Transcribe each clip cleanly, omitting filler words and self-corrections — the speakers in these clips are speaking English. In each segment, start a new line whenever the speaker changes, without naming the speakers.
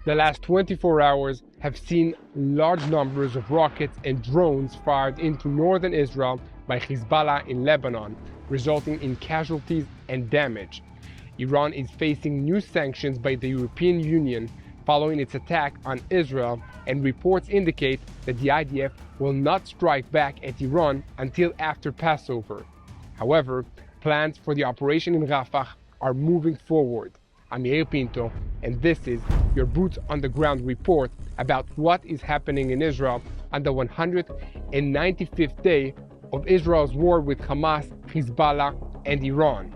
The last 24 hours have seen large numbers of rockets and drones fired into northern Israel by Hezbollah in Lebanon, resulting in casualties and damage. Iran is facing new sanctions by the European Union following its attack on Israel, and reports indicate that the IDF will not strike back at Iran until after Passover. However, plans for the operation in Rafah are moving forward. I'm Yair Pinto, and this is your boots on the ground report about what is happening in Israel on the 195th day of Israel's war with Hamas, Hezbollah, and Iran.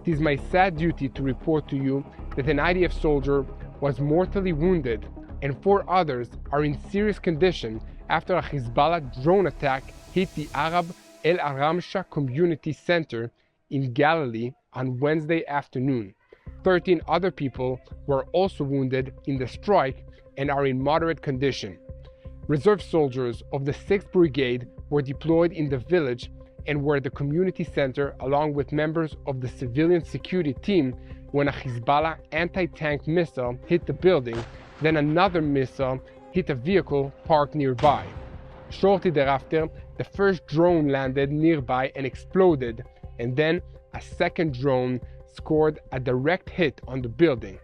It is my sad duty to report to you that an IDF soldier was mortally wounded and 4 others are in serious condition after a Hezbollah drone attack hit the Arab El Aramsha Community Center in Galilee on Wednesday afternoon. 13 other people were also wounded in the strike and are in moderate condition. Reserve soldiers of the 6th Brigade were deployed in the village and were at the community center along with members of the civilian security team when a Hezbollah anti-tank missile hit the building, then another missile hit a vehicle parked nearby. Shortly thereafter, the first drone landed nearby and exploded, and then a second drone scored a direct hit on the building.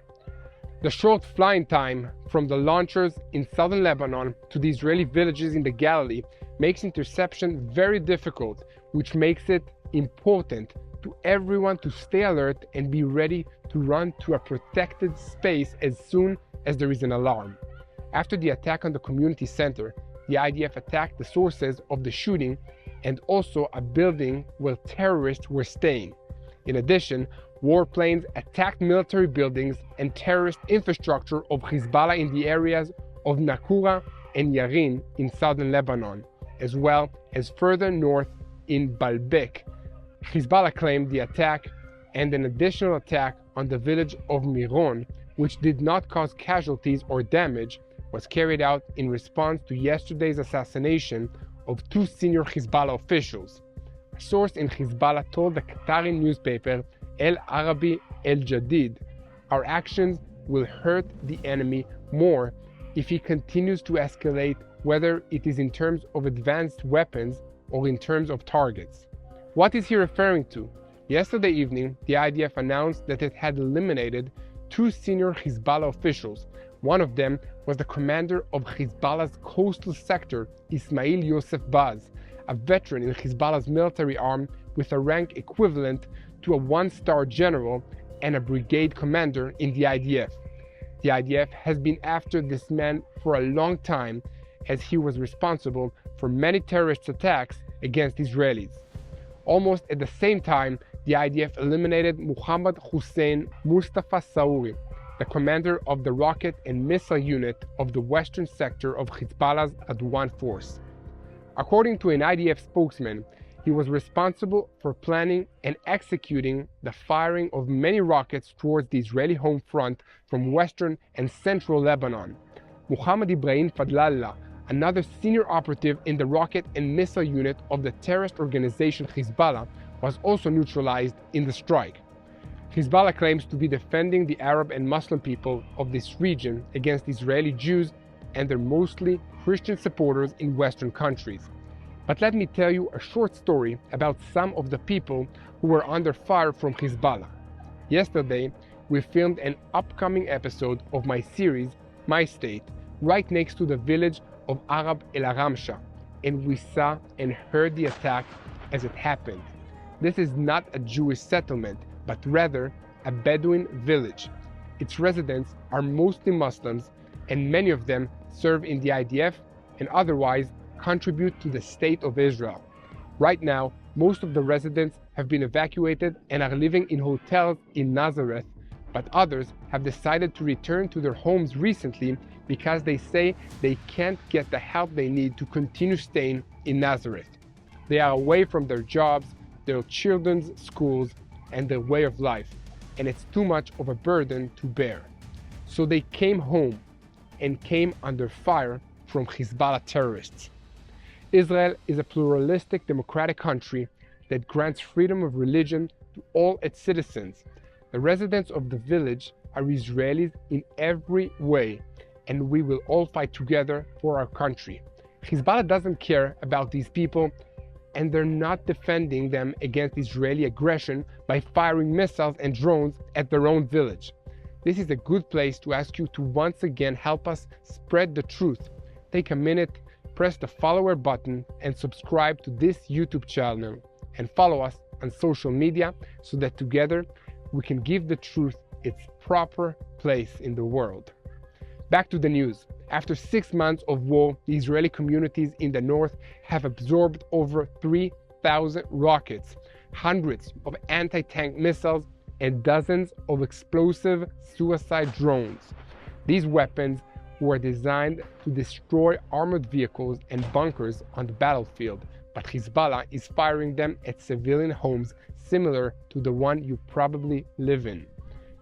The short flying time from the launchers in southern Lebanon to the Israeli villages in the Galilee makes interception very difficult, which makes it important to everyone to stay alert and be ready to run to a protected space as soon as there is an alarm. After the attack on the community center, the IDF attacked the sources of the shooting and also a building where terrorists were staying. In addition, warplanes attacked military buildings and terrorist infrastructure of Hezbollah in the areas of Nakura and Yair in southern Lebanon, as well as further north in Baalbek. Hezbollah claimed the attack and an additional attack on the village of Miron, which did not cause casualties or damage, was carried out in response to yesterday's assassination of 2 senior Hezbollah officials. A source in Hezbollah told the Qatari newspaper El Arabi El Jadid, "Our actions will hurt the enemy more if he continues to escalate, whether it is in terms of advanced weapons or in terms of targets." What is he referring to? Yesterday evening, the IDF announced that it had eliminated 2 senior Hezbollah officials. One of them was the commander of Hezbollah's coastal sector, Ismail Yosef Baz, a veteran in Hezbollah's military arm with a rank equivalent to a 1-star general and a brigade commander in the IDF. The IDF has been after this man for a long time, as he was responsible for many terrorist attacks against Israelis. Almost at the same time, the IDF eliminated Muhammad Hussein Mustafa Saouri, the commander of the rocket and missile unit of the western sector of Hezbollah's Adwan force. According to an IDF spokesman, he was responsible for planning and executing the firing of many rockets towards the Israeli home front from western and central Lebanon. Muhammad Ibrahim Fadlallah, another senior operative in the rocket and missile unit of the terrorist organization Hezbollah, was also neutralized in the strike. Hezbollah claims to be defending the Arab and Muslim people of this region against Israeli Jews and their mostly Christian supporters in Western countries. But let me tell you a short story about some of the people who were under fire from Hezbollah. Yesterday, we filmed an upcoming episode of my series, My State, right next to the village of Arab El Aramsha, and we saw and heard the attack as it happened. This is not a Jewish settlement, but rather a Bedouin village. Its residents are mostly Muslims, and many of them serve in the IDF and otherwise contribute to the state of Israel. Right now, most of the residents have been evacuated and are living in hotels in Nazareth, but others have decided to return to their homes recently because they say they can't get the help they need to continue staying in Nazareth. They are away from their jobs, their children's schools, and their way of life, and it's too much of a burden to bear. So they came home and came under fire from Hezbollah terrorists. Israel is a pluralistic democratic country that grants freedom of religion to all its citizens. The residents of the village are Israelis in every way, and we will all fight together for our country. Hezbollah doesn't care about these people, and they're not defending them against Israeli aggression by firing missiles and drones at their own village. This is a good place to ask you to once again help us spread the truth. Take a minute, press the follower button, and subscribe to this YouTube channel, and follow us on social media so that together we can give the truth its proper place in the world. Back to the news. After 6 months of war, the Israeli communities in the north have absorbed over 3,000 rockets, hundreds of anti-tank missiles, and dozens of explosive suicide drones. These weapons were designed to destroy armored vehicles and bunkers on the battlefield, but Hezbollah is firing them at civilian homes similar to the one you probably live in,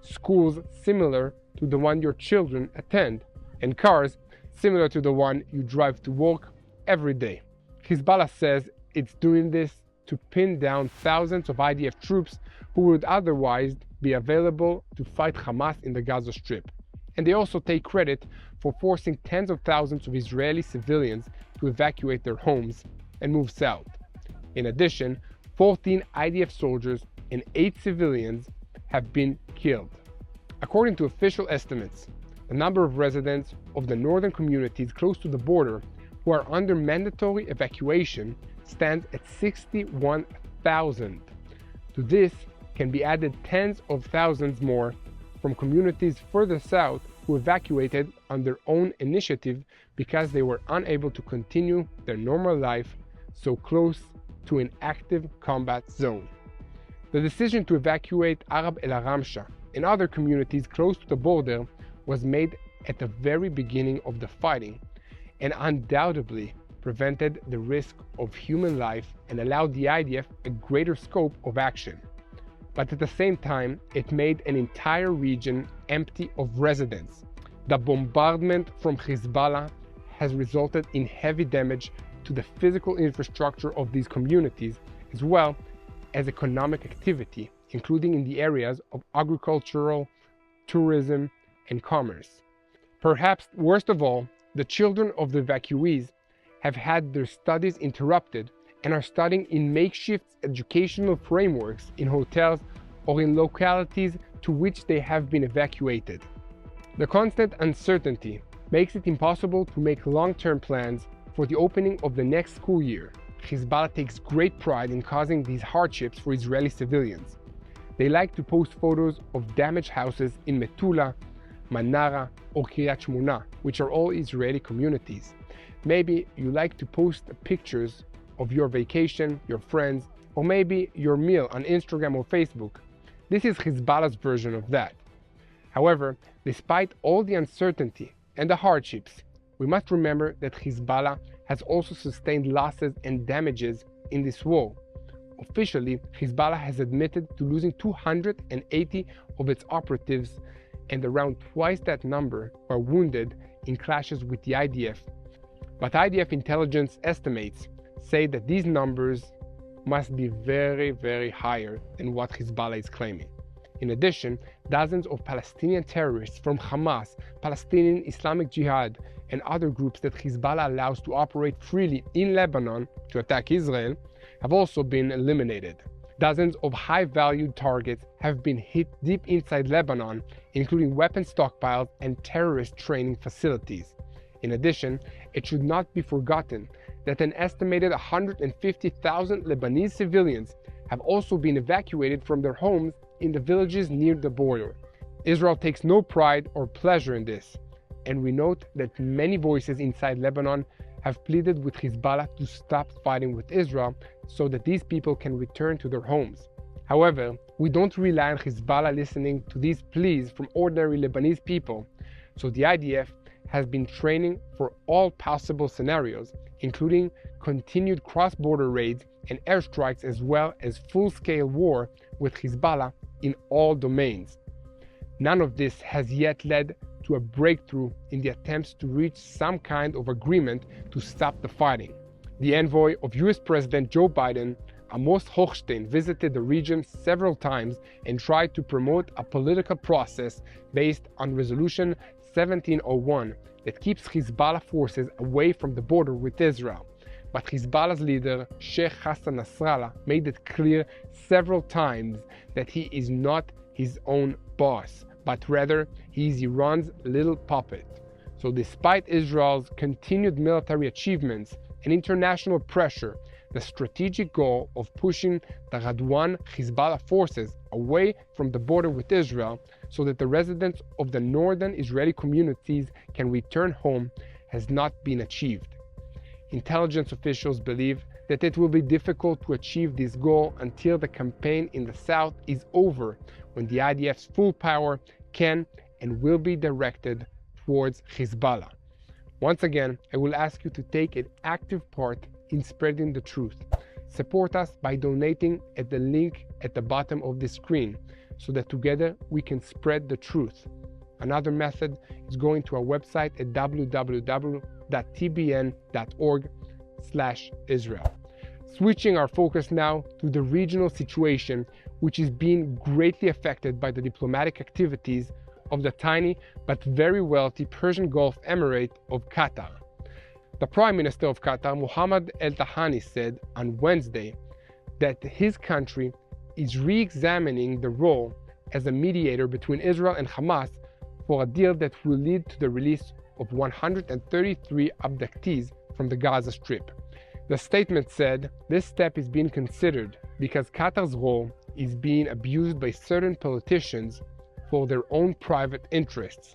schools similar to the one your children attend, and cars similar to the one you drive to work every day. Hezbollah says it's doing this to pin down thousands of IDF troops who would otherwise be available to fight Hamas in the Gaza Strip. And they also take credit for forcing tens of thousands of Israeli civilians to evacuate their homes and move south. In addition, 14 IDF soldiers and 8 civilians have been killed. According to official estimates, the number of residents of the northern communities close to the border who are under mandatory evacuation stands at 61,000. To this can be added tens of thousands more from communities further south who evacuated on their own initiative because they were unable to continue their normal life so close to an active combat zone. The decision to evacuate Arab El Aramsha and other communities close to the border was made at the very beginning of the fighting and undoubtedly prevented the risk of human life and allowed the IDF a greater scope of action. But at the same time, it made an entire region empty of residents. The bombardment from Hezbollah has resulted in heavy damage to the physical infrastructure of these communities, as well as economic activity, including in the areas of agricultural, tourism, and commerce. Perhaps worst of all, the children of the evacuees have had their studies interrupted and are studying in makeshift educational frameworks in hotels or in localities to which they have been evacuated. The constant uncertainty makes it impossible to make long-term plans for the opening of the next school year. Hezbollah takes great pride in causing these hardships for Israeli civilians. They like to post photos of damaged houses in Metula, Manara, or Kiryat Shmona, which are all Israeli communities. Maybe you like to post pictures of your vacation, your friends, or maybe your meal on Instagram or Facebook. This is Hezbollah's version of that. However, despite all the uncertainty and the hardships, we must remember that Hezbollah has also sustained losses and damages in this war. Officially, Hezbollah has admitted to losing 280 of its operatives, and around twice that number were wounded in clashes with the IDF. But IDF intelligence estimates say that these numbers must be very, very higher than what Hezbollah is claiming. In addition, dozens of Palestinian terrorists from Hamas, Palestinian Islamic Jihad, and other groups that Hezbollah allows to operate freely in Lebanon to attack Israel have also been eliminated. Dozens of high-valued targets have been hit deep inside Lebanon, including weapon stockpiles and terrorist training facilities. In addition, it should not be forgotten that an estimated 150,000 Lebanese civilians have also been evacuated from their homes in the villages near the border. Israel takes no pride or pleasure in this, and we note that many voices inside Lebanon have pleaded with Hezbollah to stop fighting with Israel so that these people can return to their homes. However, we don't rely on Hezbollah listening to these pleas from ordinary Lebanese people, so the IDF has been training for all possible scenarios, including continued cross-border raids and airstrikes, as well as full-scale war with Hezbollah in all domains. None of this has yet led to a breakthrough in the attempts to reach some kind of agreement to stop the fighting. The envoy of US President Joe Biden, Amos Hochstein, visited the region several times and tried to promote a political process based on Resolution 1701 that keeps Hezbollah forces away from the border with Israel. But Hezbollah's leader, Sheikh Hassan Nasrallah, made it clear several times that he is not his own boss, but rather he is Iran's little puppet. So despite Israel's continued military achievements and international pressure, the strategic goal of pushing the Radwan Hezbollah forces away from the border with Israel so that the residents of the northern Israeli communities can return home has not been achieved. Intelligence officials believe that it will be difficult to achieve this goal until the campaign in the south is over, when the IDF's full power can and will be directed towards Hezbollah. Once again, I will ask you to take an active part in spreading the truth. Support us by donating at the link at the bottom of the screen so that together we can spread the truth. Another method is going to our website at www.tbn.org/Israel. Switching our focus now to the regional situation, which is being greatly affected by the diplomatic activities of the tiny but very wealthy Persian Gulf Emirate of Qatar. The Prime Minister of Qatar, Mohammed al-Thani, said on Wednesday that his country is re-examining the role as a mediator between Israel and Hamas for a deal that will lead to the release of 133 abductees from the Gaza Strip. The statement said this step is being considered because Qatar's role is being abused by certain politicians for their own private interests.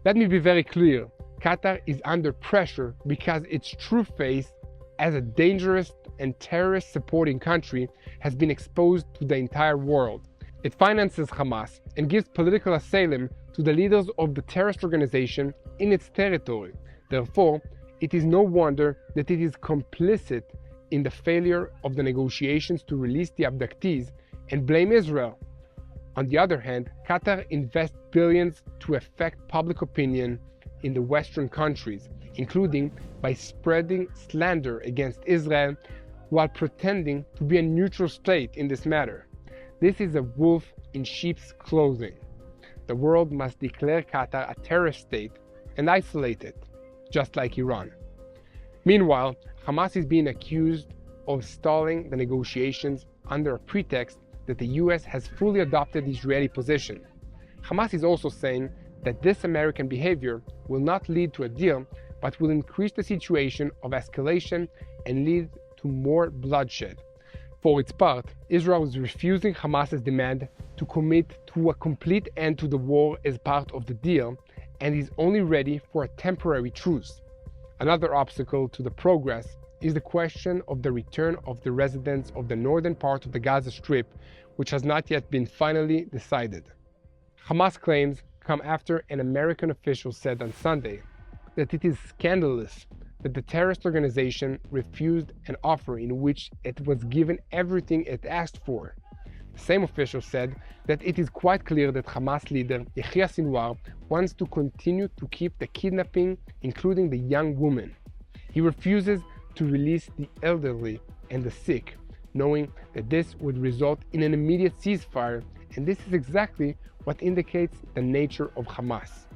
Let me be very clear. Qatar is under pressure because its true face as a dangerous and terrorist-supporting country has been exposed to the entire world. It finances Hamas and gives political asylum to the leaders of the terrorist organization in its territory. Therefore, it is no wonder that it is complicit in the failure of the negotiations to release the abductees and blame Israel. On the other hand, Qatar invests billions to affect public opinion in the Western countries, including by spreading slander against Israel while pretending to be a neutral state in this matter. This is a wolf in sheep's clothing. The world must declare Qatar a terrorist state and isolate it, just like Iran. Meanwhile, Hamas is being accused of stalling the negotiations under a pretext that the US has fully adopted the Israeli position. Hamas is also saying that this American behavior will not lead to a deal, but will increase the situation of escalation and lead to more bloodshed. For its part, Israel is refusing Hamas's demand to commit to a complete end to the war as part of the deal, and is only ready for a temporary truce. Another obstacle to the progress is the question of the return of the residents of the northern part of the Gaza Strip, which has not yet been finally decided. Hamas claims come after an American official said on Sunday that it is scandalous that the terrorist organization refused an offer in which it was given everything it asked for. The same official said that it is quite clear that Hamas leader Yair Sinwar wants to continue to keep the kidnapping, including the young woman. He refuses to release the elderly and the sick, knowing that this would result in an immediate ceasefire, and this is exactly what indicates the nature of Hamas.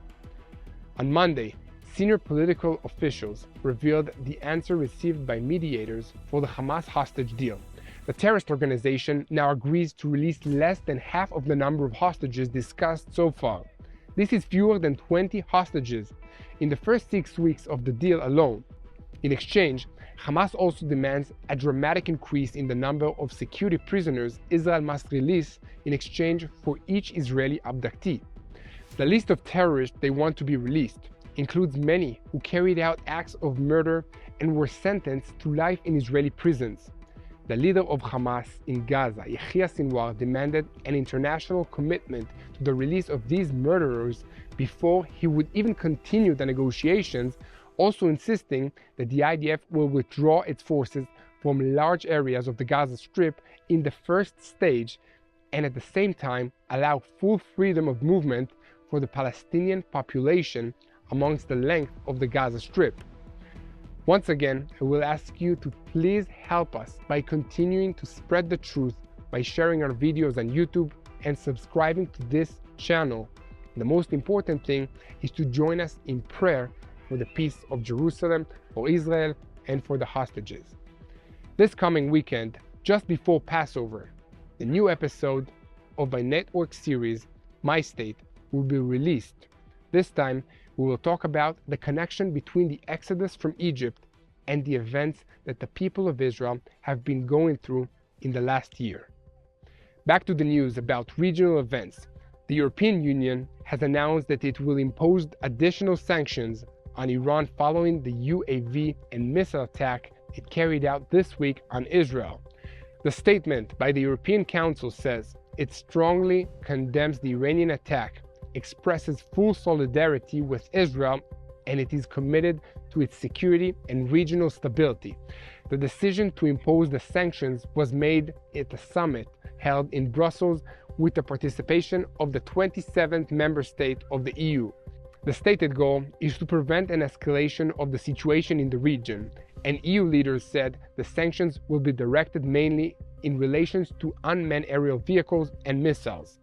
On Monday, senior political officials revealed the answer received by mediators for the Hamas hostage deal. The terrorist organization now agrees to release less than half of the number of hostages discussed so far. This is fewer than 20 hostages in the first 6 weeks of the deal alone. In exchange, Hamas also demands a dramatic increase in the number of security prisoners Israel must release in exchange for each Israeli abductee. The list of terrorists they want to be released includes many who carried out acts of murder and were sentenced to life in Israeli prisons. The leader of Hamas in Gaza, Yair Sinwar, demanded an international commitment to the release of these murderers before he would even continue the negotiations, also insisting that the IDF will withdraw its forces from large areas of the Gaza Strip in the first stage, and at the same time allow full freedom of movement for the Palestinian population amongst the length of the Gaza Strip. Once again, I will ask you to please help us by continuing to spread the truth by sharing our videos on YouTube and subscribing to this channel. The most important thing is to join us in prayer for the peace of Jerusalem, for Israel, and for the hostages. This coming weekend, just before Passover, the new episode of my network series, My State, will be released. This time, we will talk about the connection between the exodus from Egypt and the events that the people of Israel have been going through in the last year. Back to the news about regional events. The European Union has announced that it will impose additional sanctions on Iran following the UAV and missile attack it carried out this week on Israel. The statement by the European Council says it strongly condemns the Iranian attack, expresses full solidarity with Israel, and it is committed to its security and regional stability. The decision to impose the sanctions was made at a summit held in Brussels with the participation of the 27th member state of the EU. The stated goal is to prevent an escalation of the situation in the region, and EU leaders said the sanctions will be directed mainly in relation to unmanned aerial vehicles and missiles.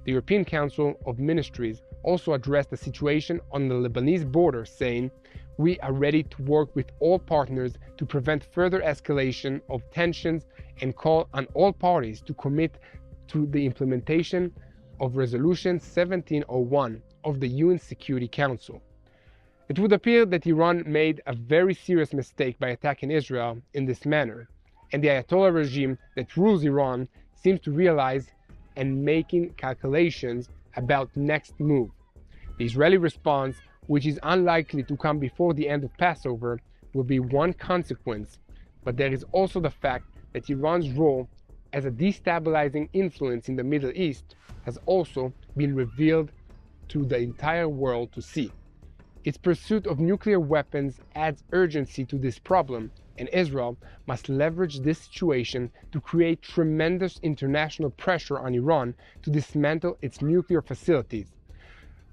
The European Council of Ministries also addressed the situation on the Lebanese border, saying, "We are ready to work with all partners to prevent further escalation of tensions and call on all parties to commit to the implementation of Resolution 1701 of the UN Security Council." It would appear that Iran made a very serious mistake by attacking Israel in this manner, and the Ayatollah regime that rules Iran seems to realize and making calculations about next move. The Israeli response, which is unlikely to come before the end of Passover, will be one consequence, but there is also the fact that Iran's role as a destabilizing influence in the Middle East has also been revealed to the entire world to see. Its pursuit of nuclear weapons adds urgency to this problem, and Israel must leverage this situation to create tremendous international pressure on Iran to dismantle its nuclear facilities.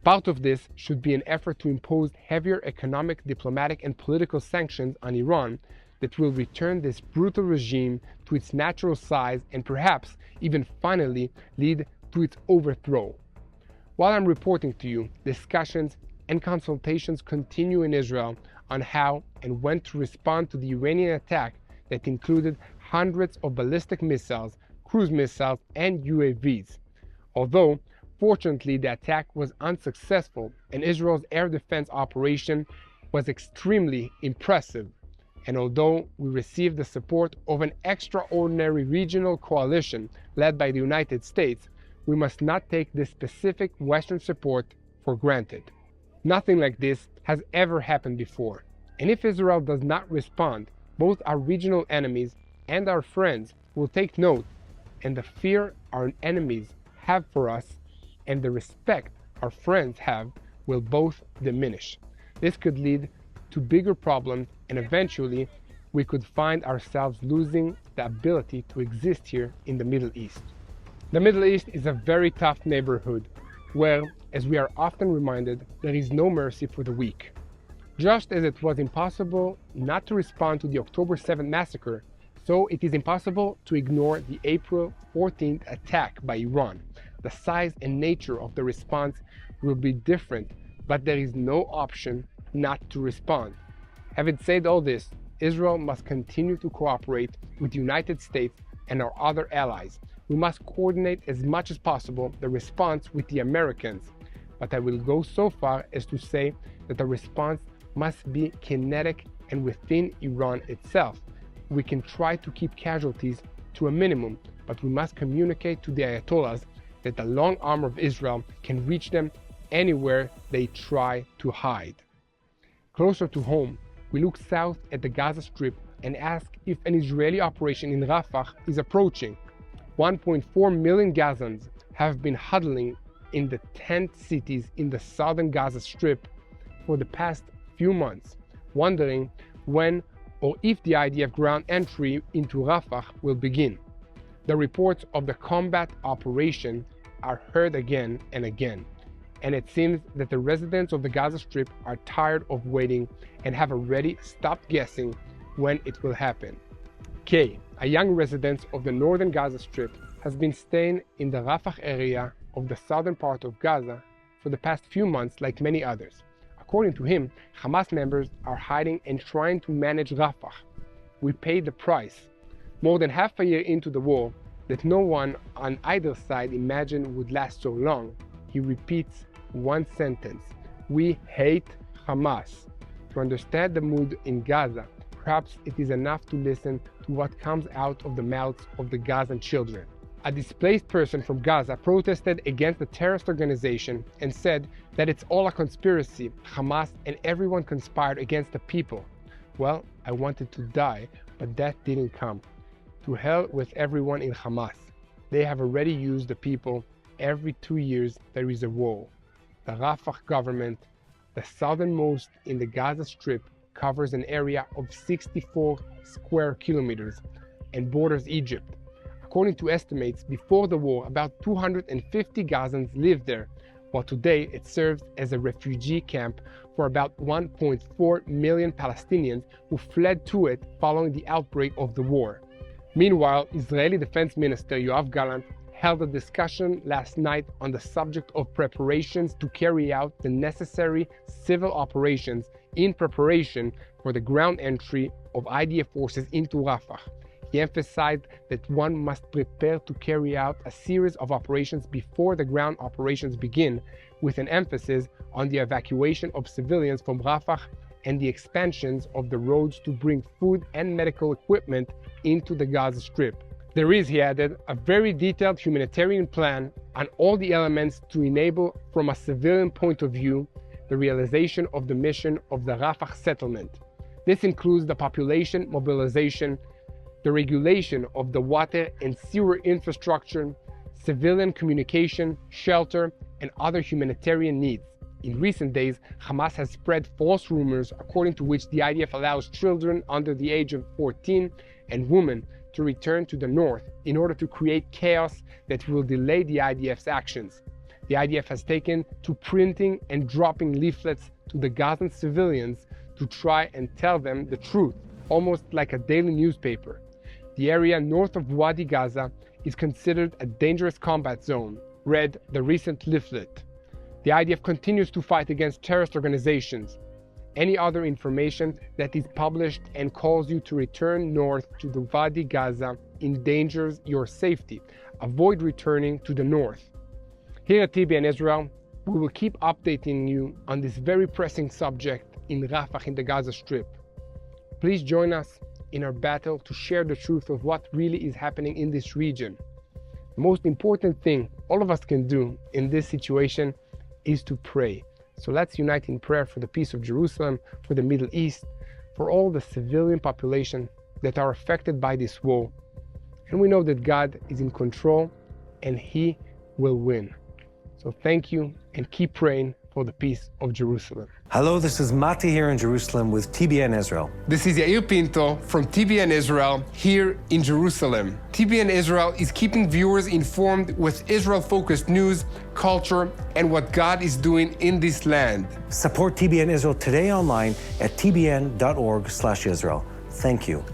Part of this should be an effort to impose heavier economic, diplomatic, and political sanctions on Iran that will return this brutal regime to its natural size and perhaps even finally lead to its overthrow. While I'm reporting to you, discussions and consultations continue in Israel on how and when to respond to the Iranian attack that included hundreds of ballistic missiles, cruise missiles, and UAVs. Although, fortunately, the attack was unsuccessful and Israel's air defense operation was extremely impressive, and although we received the support of an extraordinary regional coalition led by the United States, we must not take this specific Western support for granted. Nothing like this has ever happened before, and if Israel does not respond, both our regional enemies and our friends will take note, and the fear our enemies have for us and the respect our friends have will both diminish. This could lead to bigger problems, and eventually we could find ourselves losing the ability to exist here in the Middle East. The Middle East is a very tough neighborhood where, as we are often reminded, there is no mercy for the weak. Just as it was impossible not to respond to the October 7th massacre, so it is impossible to ignore the April 14th attack by Iran. The size and nature of the response will be different, but there is no option not to respond. Having said all this, Israel must continue to cooperate with the United States and our other allies. We must coordinate as much as possible the response with the Americans, but I will go so far as to say that the response must be kinetic and within Iran itself. We can try to keep casualties to a minimum, but we must communicate to the Ayatollahs that the long arm of Israel can reach them anywhere they try to hide. Closer to home, we look south at the Gaza Strip and ask if an Israeli operation in Rafah is approaching. 1.4 million Gazans have been huddling in the tent cities in the southern Gaza Strip for the past few months, wondering when or if the IDF ground entry into Rafah will begin. The reports of the combat operation are heard again and again, and it seems that the residents of the Gaza Strip are tired of waiting and have already stopped guessing when it will happen. Kay, a young resident of the northern Gaza Strip, has been staying in the Rafah area of the southern part of Gaza for the past few months like many others. According to him, Hamas members are hiding and trying to manage Rafah. We paid the price. More than half a year into the war, that no one on either side imagined would last so long, he repeats one sentence: we hate Hamas. To understand the mood in Gaza, perhaps it is enough to listen to what comes out of the mouths of the Gazan children. A displaced person from Gaza protested against the terrorist organization and said that it's all a conspiracy. Hamas and everyone conspired against the people. Well, I wanted to die, but that didn't come. To hell with everyone in Hamas. They have already used the people. Every 2 years there is a war. The Rafah government, the southernmost in the Gaza Strip, covers an area of 64 square kilometers and borders Egypt. According to estimates, before the war, about 250 Gazans lived there, while today it serves as a refugee camp for about 1.4 million Palestinians who fled to it following the outbreak of the war. Meanwhile, Israeli Defense Minister Yoav Gallant held a discussion last night on the subject of preparations to carry out the necessary civil operations in preparation for the ground entry of IDF forces into Rafah. He emphasized that one must prepare to carry out a series of operations before the ground operations begin, with an emphasis on the evacuation of civilians from Rafah and the expansions of the roads to bring food and medical equipment into the Gaza Strip. There is, he added, a very detailed humanitarian plan on all the elements to enable, from a civilian point of view, the realization of the mission of the Rafah settlement. This includes the population mobilization, the regulation of the water and sewer infrastructure, civilian communication, shelter, and other humanitarian needs. In recent days, Hamas has spread false rumors according to which the IDF allows children under the age of 14 and women to return to the north in order to create chaos that will delay the IDF's actions. The IDF has taken to printing and dropping leaflets to the Gazan civilians to try and tell them the truth, almost like a daily newspaper. The area north of Wadi Gaza is considered a dangerous combat zone, read the recent leaflet. The IDF continues to fight against terrorist organizations. Any other information that is published and calls you to return north to the Wadi Gaza endangers your safety. Avoid returning to the north. Here at TBN Israel, we will keep updating you on this very pressing subject in Rafah in the Gaza Strip. Please join us in our battle to share the truth of what really is happening in this region. The most important thing all of us can do in this situation is to pray. So let's unite in prayer for the peace of Jerusalem, for the Middle East, for all the civilian population that are affected by this war. And we know that God is in control and He will win. So thank you and keep praying for the peace of Jerusalem.
Hello, this is Mati here in Jerusalem with TBN Israel.
This is Yair Pinto from TBN Israel here in Jerusalem. TBN Israel is keeping viewers informed with Israel-focused news, culture, and what God is doing in this land.
Support TBN Israel today online at tbn.org/Israel. Thank you.